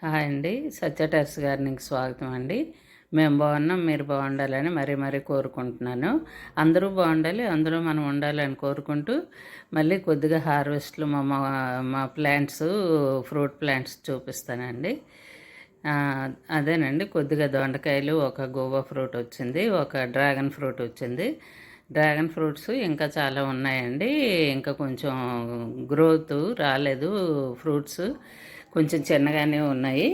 Hi అండి. సత్య terrace గార్డెనింగ్‌కి స్వాగతం అండి. మేము బాగున్నాం, మీరు బాగుండాలని మరీ కోరుకుంటున్నాను. అందరూ బాగుండాలి, అందులో మనం ఉండాలని కోరుకుంటూ మళ్ళీ కొద్దిగా హార్వెస్ట్లు మా మా మా ప్లాంట్స్, ఫ్రూట్ ప్లాంట్స్ చూపిస్తానండి. అదేనండి, కొద్దిగా దొండకాయలు, ఒక గువ్వ ఫ్రూట్ వచ్చింది, ఒక డ్రాగన్ ఫ్రూట్ వచ్చింది. డ్రాగన్ ఫ్రూట్స్ ఇంకా చాలా ఉన్నాయండి. ఇంకా కొంచెం గ్రోత్ రాలేదు. ఫ్రూట్స్ కొంచెం చిన్నగానే ఉన్నాయి.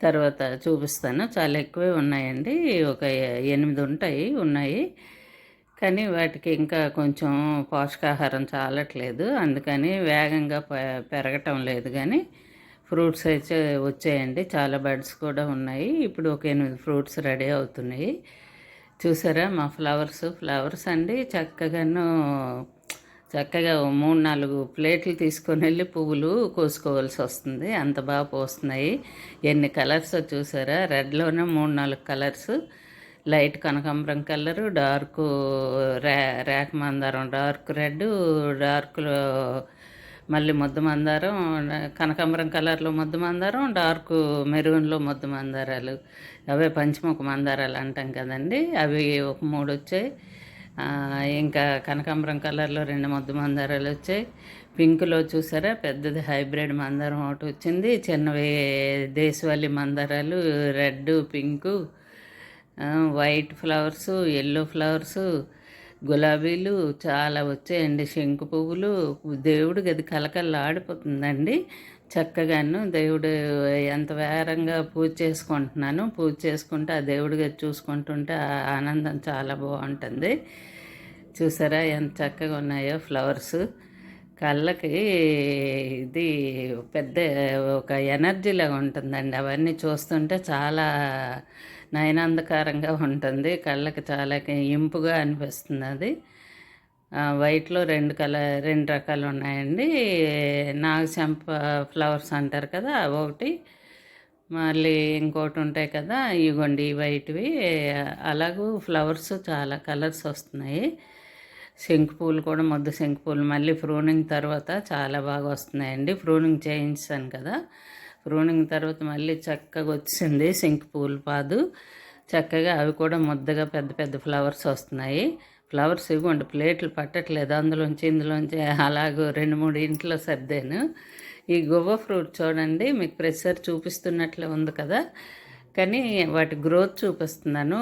తర్వాత చూపిస్తాను. చాలా ఎక్కువే ఉన్నాయండి. ఒక 8 ఉన్నాయి. కానీ వాటికి ఇంకా కొంచెం పోషకాహారం చాలట్లేదు. అందుకని వేగంగా పెరగటం లేదు. కానీ ఫ్రూట్స్ అయితే వచ్చాయండి. చాలా బడ్స్ కూడా ఉన్నాయి. ఇప్పుడు ఒక 8 ఫ్రూట్స్ రెడీ అవుతున్నాయి. చూసారా మా ఫ్లవర్స్ అండి. చక్కగా 3-4 ప్లేట్లు తీసుకొని వెళ్ళి పువ్వులు కోసుకోవాల్సి వస్తుంది. అంత బాగా పోస్తున్నాయి. ఎన్ని కలర్స్ చూసారా? రెడ్లోనే 3-4 కలర్స్. లైట్ కనకాంబరం కలరు, డార్క్ రేఖ మందారం, డార్క్ రెడ్, డార్క్లో మళ్ళీ ముద్ద మందారం, కనకాంబరం కలర్లో ముద్ద మందారం, డార్క్ మెరూన్లో ముద్ద మందారాలు. అవే పంచముఖ మందారాలు అంటాం కదండి. అవి ఒక 3 వచ్చాయి. ఇంకా కనకాంబరం కలర్లో 2 ముద్ద మందారాలు వచ్చాయి. పింక్లో చూసారా, పెద్దది హైబ్రిడ్ మందారం ఒకటి వచ్చింది. చిన్నవి దేశవాళీ మందారాలు, red, pink, white flowers, yellow flowers, గులాబీలు చాలా వచ్చాయండి. శంకు పువ్వులు. దేవుడి గది కలకల్లాడిపోతుందండి. చక్కగాను దేవుడు ఎంత వేరంగా పూజ చేసుకుంటున్నాను. పూజ చేసుకుంటే ఆ దేవుడి గది చూసుకుంటుంటే ఆనందం చాలా బాగుంటుంది. చూసారా ఎంత చక్కగా ఉన్నాయో ఫ్లవర్స్. కళ్ళకి ఇది పెద్ద ఒక ఎనర్జీలాగా ఉంటుందండి. అవన్నీ చూస్తుంటే చాలా నయనాందకారంగా ఉంటుంది. కళ్ళకి చాలా ఇంపుగా అనిపిస్తుంది అది. వైట్లో 2 రకాలు ఉన్నాయండి. నాగచంప ఫ్లవర్స్ అంటారు కదా, ఒకటి, మళ్ళీ ఇంకోటి ఉంటాయి కదా, ఇవ్వండి వైట్వి. అలాగూ ఫ్లవర్స్ చాలా కలర్స్ వస్తున్నాయి. శంకు పూలు కూడా, ముద్ద శంకు పూలు మళ్ళీ ప్రూనింగ్ తర్వాత చాలా బాగా వస్తున్నాయండి. ప్రూనింగ్ చేయించాను కదా, ప్రూనింగ్ తర్వాత మళ్ళీ చక్కగా వచ్చింది శంకు పూలు పాదు. చక్కగా అవి కూడా ముద్దగా పెద్ద పెద్ద ఫ్లవర్స్ వస్తున్నాయి. ఫ్లవర్స్ ఇవ్వండి, ప్లేట్లు పట్టట్లేదు. ఇందులోంచి అలాగూ 2-3 ఇంట్లో సర్దాను. ఈ గువ్వ ఫ్రూట్ చూడండి, మీకు ప్రెషర్ చూపిస్తున్నట్లే ఉంది కదా, కానీ వాటి గ్రోత్ చూపిస్తున్నాను.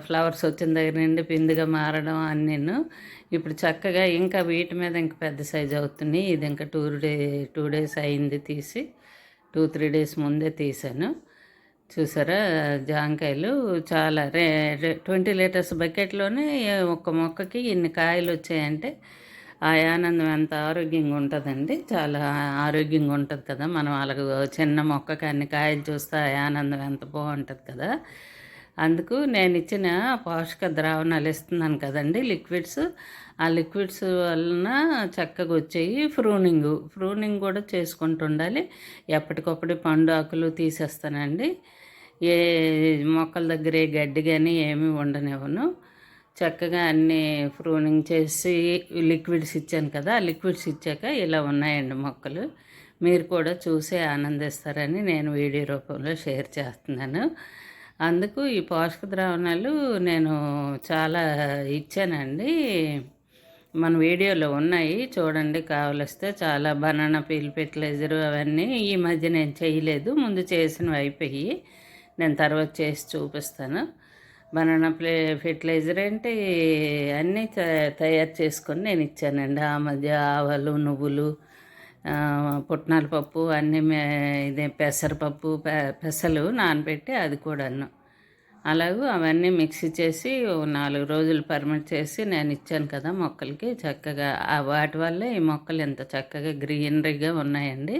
ఫ్లవర్స్ వచ్చిన దగ్గర నుండి పిందిగా మారడం అన్నీను. ఇప్పుడు చక్కగా ఇంకా వీటి మీద ఇంకా పెద్ద సైజు అవుతున్నాయి. ఇది ఇంకా 2 డేస్ అయింది తీసి, 2-3 డేస్ ముందే తీసాను. చూసారా జాంకాయలు చాలా 20 లీటర్స్ బకెట్లోనే ఒక మొక్కకి ఇన్ని కాయలు వచ్చాయంటే ఆ ఆనందం ఎంత ఆరోగ్యంగా ఉంటుందండి. చాలా ఆరోగ్యంగా ఉంటుంది కదా. మనం అలాగ చిన్న మొక్కకి అన్ని కాయలు చూస్తే ఆ ఆనందం ఎంత బాగుంటుంది కదా. అందుకు నేను ఇచ్చిన పోషక ద్రావణాలు ఇస్తున్నాను కదండి, లిక్విడ్స్. ఆ లిక్విడ్స్ వలన చక్కగా వచ్చాయి. ప్రూనింగ్ కూడా చేసుకుంటూ ఉండాలి. ఎప్పటికప్పుడు పండు ఆకులు తీసేస్తానండి. ఏ మొక్కల దగ్గర ఏ గడ్డి కానీ ఏమీ ఉండనివ్వను. చక్కగా అన్నీ ప్రూనింగ్ చేసి లిక్విడ్స్ ఇచ్చాను కదా, ఆ లిక్విడ్స్ ఇచ్చాక ఇలా ఉన్నాయండి మొక్కలు. మీరు కూడా చూసి ఆనందిస్తారని నేను వీడియో రూపంలో షేర్ చేస్తున్నాను. అందుకు ఈ పోషక ద్రావణాలు నేను చాలా ఇచ్చానండి. మన వీడియోలో ఉన్నాయి చూడండి కావలిస్తే. చాలా బనానా పీల్ ఫెర్టిలైజరు అవన్నీ ఈ మధ్య నేను చేయలేదు, ముందు చేసినవి అయిపోయి. నేను తర్వాత చేసి చూపిస్తాను. బనానా ఫెర్టిలైజర్ అంటే అన్నీ తయారు చేసుకొని నేను ఇచ్చానండి. ఆ మధ్య ఆవాలు, నువ్వులు, పుట్నాల పప్పు అన్నీ ఇదే పెసరపప్పు, పెసలు నానబెట్టి అది కూడాను. అలాగూ అవన్నీ మిక్సీ చేసి 4 రోజులు పర్మిట్ చేసి నేను ఇచ్చాను కదా మొక్కలకి. చక్కగా వాటి వల్లే ఈ మొక్కలు ఎంత చక్కగా గ్రీనరీగా ఉన్నాయండి.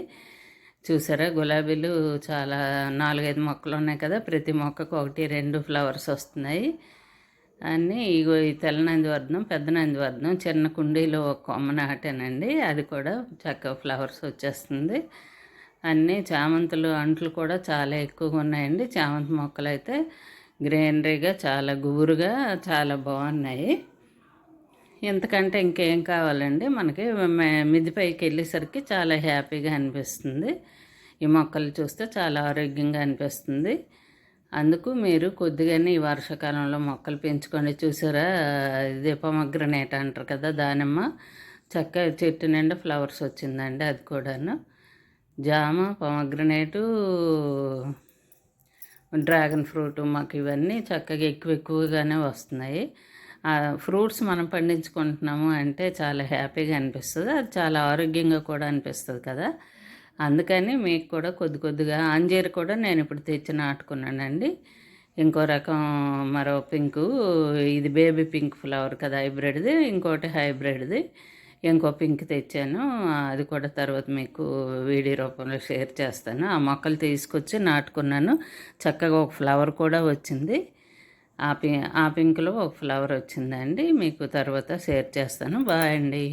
చూసారా గులాబీలు చాలా 4-5 మొక్కలు ఉన్నాయి కదా, ప్రతి మొక్కకు 1-2 ఫ్లవర్స్ వస్తున్నాయి. అన్నీ ఇగో ఈ తెల్ల నందివర్ధనం, పెద్ద నందివర్ధనం చిన్న కుండీలో ఒక కొమ్మ నాటానండి. అది కూడా చక్కగా ఫ్లవర్స్ వచ్చేస్తుంది. అన్నీ చామంతులు అంట్లు కూడా చాలా ఎక్కువగా ఉన్నాయండి. చామంతి మొక్కలు అయితే గ్రీనరీగా చాలా గుబురుగా చాలా బాగున్నాయి. ఇంతకంటే ఇంకేం కావాలండి మనకి. మిద్ది పైకి వెళ్ళేసరికి చాలా హ్యాపీగా అనిపిస్తుంది. ఈ మొక్కలు చూస్తే చాలా ఆరోగ్యంగా అనిపిస్తుంది. అందుకు మీరు కొద్దిగానే ఈ వర్షాకాలంలో మొక్కలు పెంచుకోండి. చూసారా, ఇదే పొమగ్రనేట్ అంటారు కదా, దానిమ్మ చక్కగా చెట్టు నిండా ఫ్లవర్స్ వచ్చిందండి. అది కూడాను జామ, పొమగ్రనేటు, డ్రాగన్ ఫ్రూట్ మాకు ఇవన్నీ చక్కగా ఎక్కువగానే వస్తున్నాయి. ఫ్రూట్స్ మనం పండించుకుంటున్నాము అంటే చాలా హ్యాపీగా అనిపిస్తుంది. అది చాలా ఆరోగ్యంగా కూడా అనిపిస్తుంది కదా. అందుకని మీకు కూడా కొద్దిగా అంజీర్ కూడా నేను ఇప్పుడు తెచ్చి నాటుకున్నానండి. ఇంకో రకం మరో పింకు, ఇది బేబీ పింక్ ఫ్లవర్ కదా హైబ్రిడ్ది, ఇంకోటి హైబ్రిడ్ది ఇంకో పింక్ తెచ్చాను. అది కూడా తర్వాత మీకు వీడియో రూపంలో షేర్ చేస్తాను. ఆ మొక్కలు తీసుకొచ్చి నాటుకున్నాను. చక్కగా ఒక ఫ్లవర్ కూడా వచ్చింది. ఆ పింక్లో ఒక ఫ్లవర్ వచ్చిందండి. మీకు తర్వాత షేర్ చేస్తాను. బాయ్ అండి.